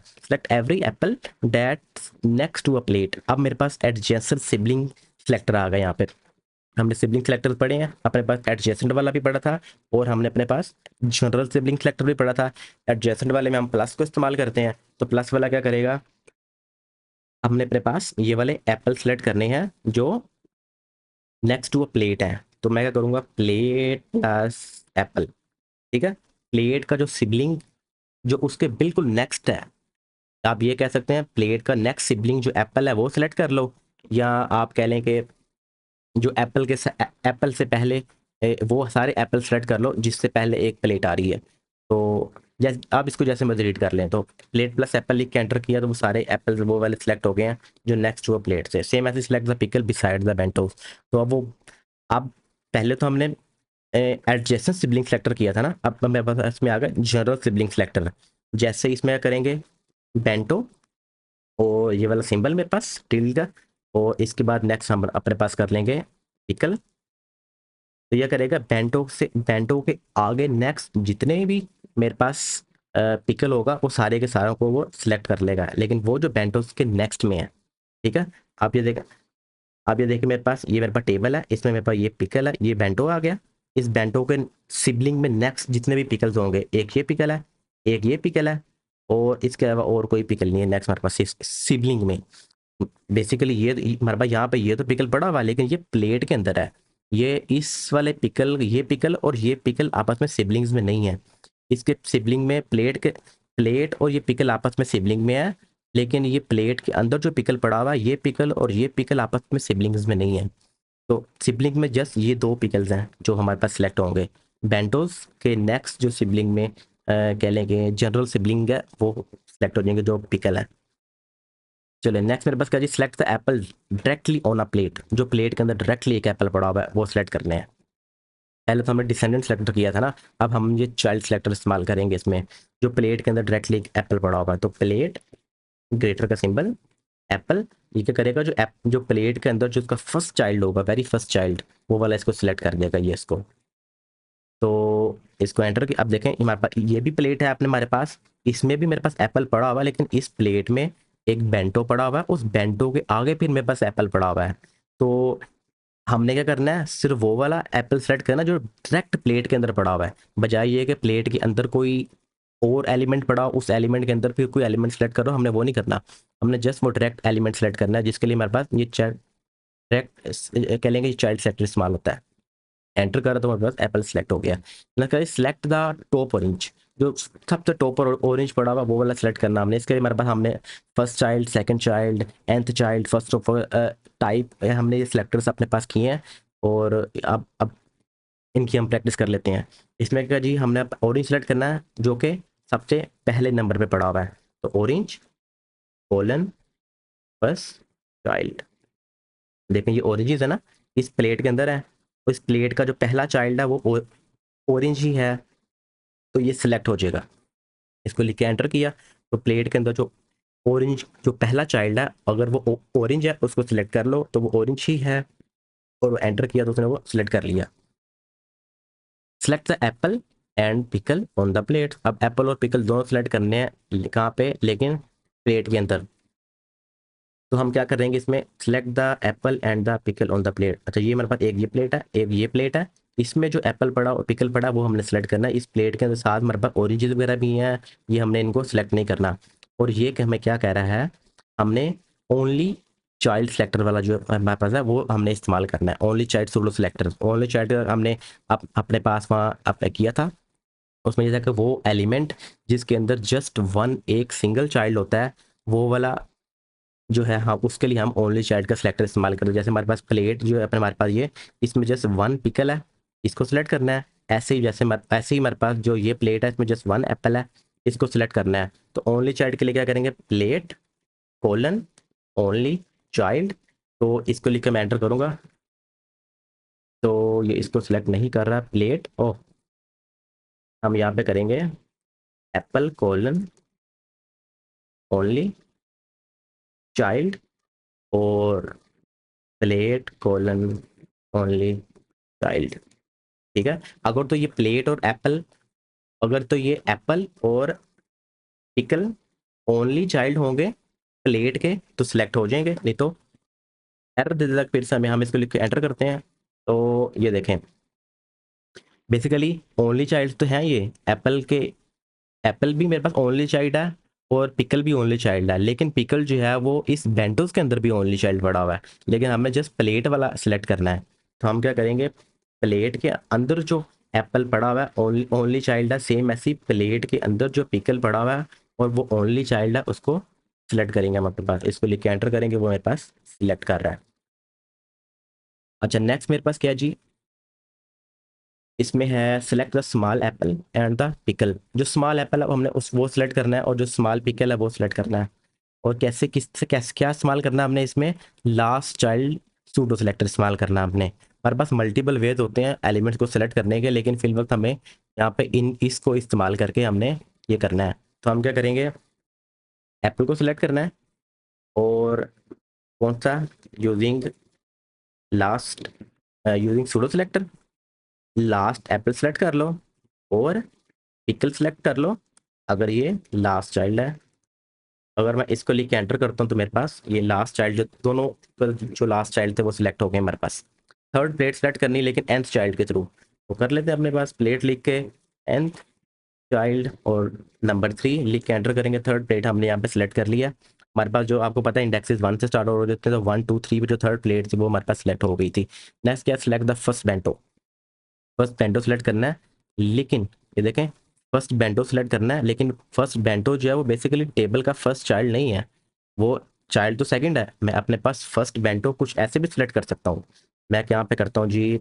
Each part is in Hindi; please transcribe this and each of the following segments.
Select every apple that's next to a plate. अब मेरे पास एडजेसेंट सिबलिंग सेलेक्टर आ गया यहाँ पे। हमने सिबलिंग सेलेक्टर पढ़े हैं, अपने पास एडजेसेंट वाला भी पढ़ा था, और हमने अपने पास जनरल सिबलिंग सेलेक्टर भी पढ़ा था। एडजेसेंट वाले में हम प्लस को इस्तेमाल करते हैं, तो प्लस वाला क्या करेगा, हमने अपने पास ये वाले एप्पल सेलेक्ट करने हैं जो नेक्स्ट टू अ प्लेट है। तो मैं क्या करूँगा, प्लेट प्लस एप्पल। ठीक है, प्लेट का जो सिबलिंग जो उसके बिल्कुल नेक्स्ट है, आप ये कह सकते हैं प्लेट का नेक्स्ट सिबलिंग जो एप्पल है वो सिलेक्ट कर लो, या आप कह लें कि जो एप्पल से पहले वो सारे एप्पल सेलेक्ट कर लो जिससे पहले एक प्लेट आ रही है। तो जैसे आप इसको जैसे मैं डिलीट कर लें, तो प्लेट प्लस एप्पल लिख के एंटर किया तो वो सारे एप्पल वो वाले सिलेक्ट हो गए हैं जो नेक्स्ट टू प्लेट से। सेम ऐसे select the pickle beside the bentos. तो अब वो, अब पहले तो हमने एडजेसेंट सिबलिंग सेलेक्टर किया था ना, अब मेरे पास इसमें आ गया जनरल सिबलिंग सेलेक्टर। जैसे इसमें करेंगे बेंटो और ये वाला सिंबल मेरे पास टिल का, और इसके बाद नेक्स्ट हम अपने पास कर लेंगे पिकल। तो यह करेगा बेंटो से, बेंटो के आगे नेक्स्ट जितने भी मेरे पास पिकल होगा वो सारे के सारों को वो सिलेक्ट कर लेगा, लेकिन वो जो बेंटो के नेक्स्ट में है। ठीक है, आप ये देखें, आप ये देखिए मेरे पास, ये मेरे पास टेबल है, इसमें मेरे पास ये पिकल है, ये बेंटो आ गया। इस बेंटो के सिबलिंग में नेक्स्ट जितने भी पिकल्स होंगे, एक ये पिकल है, एक ये पिकल है, और इसके अलावा और कोई पिकल नहीं है नेक्स्ट हमारे पास सिबलिंग में। बेसिकली ये हमारे पास यहाँ पे ये तो पिकल पड़ा हुआ है, लेकिन ये प्लेट के अंदर है। ये इस वाले पिकल, ये पिकल और ये पिकल आपस में सिबलिंग्स में नहीं है। इसके सिबलिंग में प्लेट और ये पिकल आपस में सिबलिंग में है, लेकिन ये प्लेट के अंदर जो पिकल पड़ा हुआ है, ये पिकल और ये पिकल आपस में सिबलिंग्स में नहीं है। तो सिबलिंग में जस्ट ये दो पिकल्स हैं जो हमारे पास सिलेक्ट होंगे। बेंटोस के नेक्स्ट जो सिबलिंग में कह लेंगे जनरल सिबलिंग है, वो सिलेक्ट हो जाएंगे जो पिकल है। चलिए नेक्स्ट मेरे पास क्या जी, select the apple directly on a plate. जो प्लेट के अंदर डायरेक्टली एक एप्पल पड़ा हुआ है वो सिलेक्ट करने हैं। पहले तो हमने डिसेंडेंट सेलेक्टर किया था ना, अब हम ये चाइल्ड सेलेक्टर इस्तेमाल करेंगे इसमें। जो प्लेट के अंदर डायरेक्टली एक एप्पल पड़ा हुआ है, तो प्लेट ग्रेटर का सिंबल एप्पल, ये क्या करेगा, जो प्लेट के अंदर जो उसका फर्स्ट चाइल्ड होगा, वेरी फर्स्ट चाइल्ड, वो वाला इसको सिलेक्ट कर देगा ये इसको। तो इसको एंटर की, अब देखें हमारे पास ये भी प्लेट है अपने हमारे पास, इसमें भी मेरे पास एप्पल पड़ा हुआ है, लेकिन इस प्लेट में एक बेंटो पड़ा हुआ है, उस बेंटो के आगे फिर मेरे पास एप्पल पड़ा हुआ है। तो हमने क्या करना है, सिर्फ वो वाला एप्पल सेलेक्ट करना जो डायरेक्ट प्लेट के अंदर पड़ा हुआ है, बजाय ये कि प्लेट के अंदर कोई और एलिमेंट पड़ा हो, उस एलिमेंट के अंदर फिर कोई एलिमेंट सेलेक्ट करो, हमने वो नहीं करना। हमने जस्ट वो डायरेक्ट एलिमेंट सेलेक्ट करना है, जिसके लिए हमारे पास ये डायरेक्ट कह लेंगे चाइल्ड सेलेक्टर इस्तेमाल होता है। एंटर करा तो हमारे पास एप्पल सेलेक्ट हो गया। ना करें सिलेक्ट द टॉप ऑरेंज, जो सबसे टॉप और ऑरेंज पड़ा हुआ वो वाला सेलेक्ट करना हमने। इसके लिए हमारे पास हमने first child, second child, nth child, first of type, हमने ये सेलेक्टर्स अपने पास किए हैं। और अब इनकी हम प्रैक्टिस कर लेते हैं। इसमें क्या जी, हमने ऑरेंज सेलेक्ट करना है जो कि सबसे पहले नंबर पे पड़ा हुआ है। तो ऑरेंज कोलन फर्स्ट चाइल्ड, देखें ये ऑरेंज है ना, इस प्लेट के अंदर है, तो इस प्लेट का जो पहला चाइल्ड है वो ऑरेंज ही है, तो ये सिलेक्ट हो जाएगा। इसको लिख के एंटर किया, तो प्लेट के अंदर जो ऑरेंज जो पहला चाइल्ड है, अगर वो ऑरेंज है उसको सिलेक्ट कर लो, तो वो ऑरेंज ही है, और वो एंटर किया तो उसने वो सिलेक्ट कर लिया। Select the Apple and pickle on the plate. अब एप्पल और पिकल दोनों सेलेक्ट करने हैं, कहाँ पे, लेकिन प्लेट के अंदर। तो हम क्या करेंगे इसमें, select the Apple and the pickle on the plate. अच्छा ये मेरे पास एक ये प्लेट है, एक ये प्लेट है, इसमें जो एप्पल पड़ा और पिकल पड़ा वो हमने सेलेक्ट करना है। इस प्लेट के अंदर साथ हमारे पास ऑरेंजेस वगैरह भी हैं, ये हमने इनको सेलेक्ट नहीं करना। और ये कि हमें क्या कह रहा है, हमने ओनली चाइल्ड सेलेक्टर वाला जो हमारे पास है वो हमने इस्तेमाल करना है। Only child solo selector, only child हमने अपने पास वहाँ अप्लाई किया था। उसमें ये था कि वो एलिमेंट जिसके अंदर जस्ट वन एक सिंगल चाइल्ड होता है, वो वाला जो है, हाँ उसके लिए हम ओनली चाइल्ड का सिलेक्टर इस्तेमाल करते हैं। जैसे हमारे पास प्लेट जो है अपने हमारे पास ये, इसमें जस्ट वन पिकल है, इसको सिलेक्ट करना है। ऐसे ही ऐसे ही हमारे पास जो ये प्लेट है इसमें जस्ट वन एप्पल है, इसको सिलेक्ट करना है। तो ओनली चाइल्ड के लिए क्या करेंगे, प्लेट कोलन ओनली चाइल्ड। तो इसको लिख के मैं एंटर करूंगा, तो ये इसको सिलेक्ट नहीं कर रहा प्लेट। ओ, हम यहाँ पे करेंगे एप्पल कोलन ओनली चाइल्ड, और प्लेट कोलन ओनली चाइल्ड। ठीक है, अगर तो ये प्लेट और एप्पल, अगर तो ये एप्पल और पिकल ओनली चाइल्ड होंगे प्लेट के तो सिलेक्ट हो जाएंगे, नहीं तो एरर दे देगा। फिर से हम इसको लिख के एंटर करते हैं, तो ये देखें बेसिकली ओनली चाइल्ड तो है ये एप्पल के। एप्पल भी मेरे पास ओनली चाइल्ड है और पिकल भी ओनली चाइल्ड है, लेकिन पिकल जो है वो इस बेंटोस के अंदर भी ओनली चाइल्ड पड़ा हुआ है। लेकिन हमें जस्ट प्लेट वाला सिलेक्ट करना है, तो हम क्या करेंगे, प्लेट के अंदर जो एप्पल पड़ा हुआ है ओनली ओनली चाइल्ड है, सेम ऐसी प्लेट के अंदर जो पिकल पड़ा हुआ है और वो ओनली चाइल्ड है, उसको सिलेक्ट करेंगे हम अपने पास। इसको लिख के एंटर करेंगे, वो मेरे पास सिलेक्ट कर रहा है। अच्छा नेक्स्ट मेरे पास क्या है जी, इसमें है select the small Apple and the pickle. जो स्मॉल एप्पल है वो हमने उस वो सिलेक्ट करना है और जो स्मॉल पिकल है वो सिलेक्ट करना है। और कैसे किससे कैसे क्या इस्तेमाल करना है हमने इसमें, लास्ट चाइल्ड सूडो सेलेक्टर इस्तेमाल करना है हमने। हमारे पास मल्टीपल वेज होते हैं एलिमेंट्स को सिलेक्ट करने के, लेकिन फिल वक्त हमें यहाँ पे इन इसको इस्तेमाल करके हमने ये करना है। तो हम क्या करेंगे, एप्पल को सिलेक्ट करना है और कौन सा, using last using pseudo selector, last Apple select कर लो और पिकल सेलेक्ट कर लो अगर ये लास्ट चाइल्ड है। अगर मैं इसको लिख के एंटर करता हूँ तो मेरे पास ये लास्ट चाइल्ड जो दोनों जो लास्ट चाइल्ड थे वो सिलेक्ट हो गए हमारे पास। थर्ड प्लेट सेलेक्ट करनी है लेकिन nth चाइल्ड के थ्रू, तो कर लेते हैं अपने पास प्लेट लिख के nth चाइल्ड और नंबर 3 लिख के एंटर करेंगे। थर्ड प्लेट हमने यहाँ पे सिलेक्ट कर लिया। हमारे पास जो आपको पता है इंडेक्सेस 1 से स्टार्ट हो रहे थे, तो 1 2 3 पे जो थर्ड प्लेट थी वो हमारे पास सिलेक्ट हो गई थी। नेक्स्ट क्या, select the first bento. First bento select करना है, लेकिन ये देखें फर्स्ट बेंटो सेलेक्ट करना है, लेकिन फर्स्ट बेंटो जो है वो बेसिकली टेबल का फर्स्ट चाइल्ड नहीं है, वो चाइल्ड तो सेकंड है। मैं अपने पास फर्स्ट बेंटो कुछ ऐसे भी सिलेक्ट कर सकता हूँ। मैं यहाँ पे करता हूँ जी,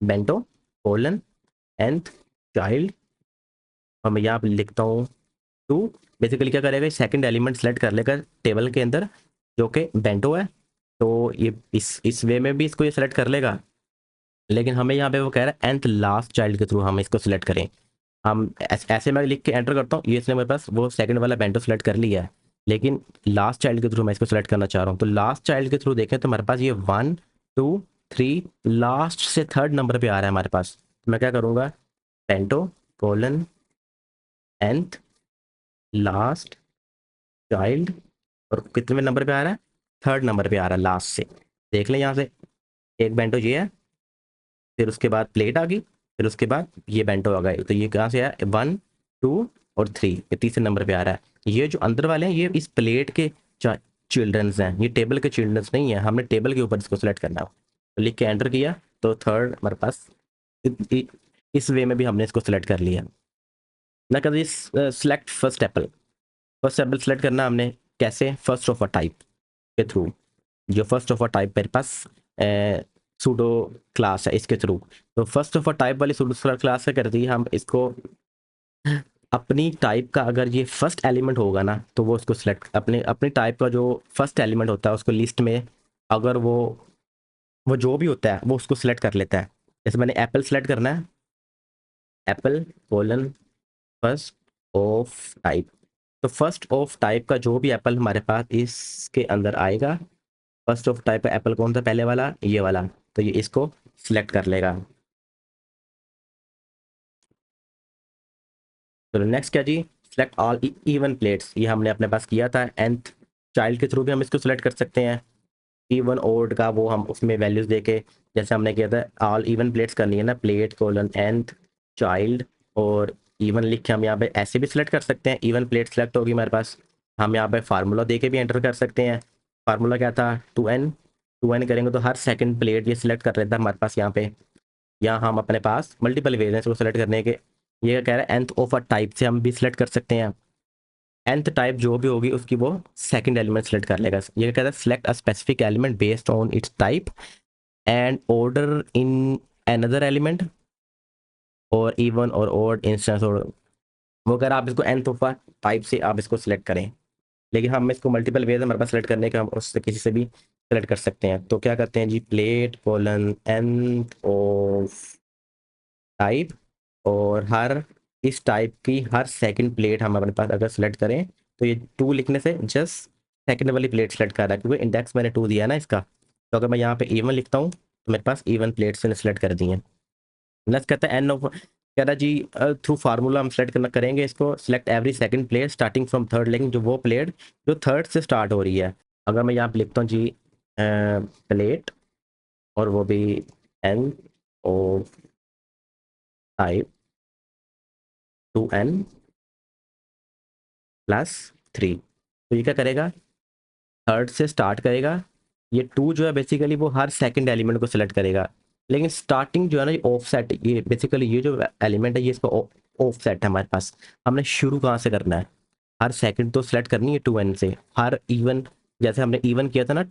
बेंटो कोलन nth चाइल्ड, और मैं यहाँ पे लिखता हूँ 2। बेसिकली क्या करेगा, सेकंड एलिमेंट सेलेक्ट कर लेगा टेबल के अंदर जो कि बेंटो है, तो ये इस वे में भी इसको ये सेलेक्ट कर लेगा। लेकिन हमें यहाँ पे वो कह रहा है nth लास्ट चाइल्ड के थ्रू हम इसको सिलेक्ट करें। हम ऐसे मैं लिख के एंटर करता हूँ, ये इसने मेरे पास वो सेकंड वाला बेंटो सेलेक्ट कर लिया है, लेकिन लास्ट चाइल्ड के थ्रू मैं इसको सेलेक्ट करना चाह रहा हूँ। तो लास्ट चाइल्ड के थ्रू देखें तो हमारे पास ये 1 2 3 लास्ट से थर्ड नंबर पे आ रहा है हमारे पास। तो मैं क्या करूँगा, bento colon nth last child, और कितने नंबर पे आ रहा है, थर्ड नंबर पे आ रहा है लास्ट से। देख लें यहाँ से, एक बेंटो ये है, फिर उसके बाद प्लेट आ गई, फिर उसके बाद ये बेंटो आ गए, तो ये कहाँ से आया, 1 2 और 3, ये तीसरे नंबर पे आ रहा है। ये जो अंदर वाले हैं ये इस प्लेट के चिल्ड्रंस हैं, ये टेबल के चिल्ड्रंस नहीं है। हमने टेबल के ऊपर इसको सेलेक्ट करना है, तो लिख के एंटर किया तो थर्ड हमारे पास इस वे में भी हमने इसको सेलेक्ट कर लिया। ना कभी select first Apple, first Apple select करना हमने कैसे, फर्स्ट ऑफ अ टाइप के थ्रू। जो फर्स्ट ऑफ अ टाइप मेरे पास सूडो क्लास है इसके थ्रू, तो फर्स्ट ऑफ अ टाइप वाली सूडो क्लास से कर दी हम इसको। अपनी टाइप का अगर ये फर्स्ट एलिमेंट होगा ना तो वो उसको सिलेक्ट, अपने अपनी टाइप का जो फर्स्ट एलिमेंट होता है उसको लिस्ट में, अगर वो जो भी होता है वो उसको सिलेक्ट कर लेता है। जैसे मैंने एप्पल सेलेक्ट करना है, Apple colon first of type, तो फर्स्ट ऑफ टाइप का जो भी एप्पल हमारे पास इसके अंदर आएगा, फर्स्ट ऑफ टाइप का एप्पल कौन सा, पहले वाला ये वाला, तो ये इसको सिलेक्ट कर लेगा। तो नेक्स्ट क्या जी, सिलेक्ट ऑल इवन प्लेट्स, ये हमने अपने पास किया था। nth चाइल्ड के थ्रू भी हम इसको सिलेक्ट कर सकते हैं। इवन ओड का वो हम उसमें वैल्यूज देके, जैसे हमने किया था ऑल इवन प्लेट्स करनी है ना, प्लेट कोलन nth चाइल्ड और इवन लिख के हम यहाँ पे ऐसे भी सिलेक्ट कर सकते हैं। इवन प्लेट सेलेक्ट होगी हमारे पास, हम यहाँ पे फार्मूला दे के भी एंटर कर सकते हैं। फार्मूला क्या था, 2n करेंगे तो हर सेकंड प्लेट ये सिलेक्ट कर लेता है हमारे पास यहाँ पे। यहाँ हम अपने पास मल्टीपल वेज हैं इसको सेलेक्ट करने के। ये कह रहा है nth ऑफ अ टाइप से हम भी सिलेक्ट कर सकते हैं, nth टाइप जो भी होगी उसकी वो सेकंड एलिमेंट सेलेक्ट कर लेगा। ये कहता है select a specific element based on it's type and order in another element और इवन और ऑड इंस्टेंस, और वो कह रहा है आप इसको nth ऑफ अ टाइप से आप इसको सिलेक्ट करें। लेकिन हम इसको मल्टीपल वेज हमारे पास सेलेक्ट करने का, हम उससे किसी से भी सेलेक्ट कर सकते हैं। तो क्या करते हैं जी, plate colon nth of type, और हर इस टाइप की हर सेकंड प्लेट हम अपने पास अगर सेलेक्ट करें तो ये 2 लिखने से जस्ट सेकंड वाली प्लेट सेलेक्ट कर रहा है, क्योंकि इंडेक्स मैंने 2 दिया ना इसका। तो अगर मैं यहाँ पे इवन लिखता हूँ तो मेरे पास इवन प्लेट से सेलेक्ट कर दी है। नेक्स्ट कहता है एन ऑफ, कह रहा जी थ्रू फार्मूला हम सेलेक्ट करना करेंगे इसको, select every second player starting from third leg, जो वो प्लेयर जो थर्ड से स्टार्ट हो रही है। अगर मैं यहाँ पे लिखता हूँ जी प्लेट और वो भी एन ओ टाइप 2n+3, तो ये क्या करेगा, थर्ड से स्टार्ट करेगा। ये 2 जो है बेसिकली वो हर सेकंड एलिमेंट को सिलेक्ट करेगा, लेकिन स्टार्टिंग जो है ना ये ऑफ सेट, ये बेसिकली ये जो एलिमेंट है ये इसका ऑफ सेट है हमारे पास। हमने शुरू कहाँ से करना है, हर सेकंड तो सिलेक्ट करनी है 2n से। हर इवन, जैसे हमने इवन किया था ना,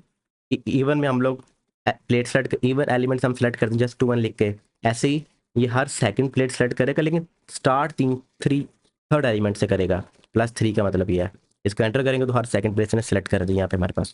इवन में हम लोग प्लेट सेलेक्ट, इवन एलिमेंट्स हम सेलेक्ट करते हैं जस्ट 2n लिख के, ऐसे ही ये हर सेकंड प्लेट सेलेक्ट करेगा, लेकिन स्टार्ट 3 थर्ड एलिमेंट से करेगा। +3 का मतलब ये है, इसको एंटर करेंगे तो हर सेकंड प्लेट से सेलेक्ट कर दी यहाँ पे हमारे पास।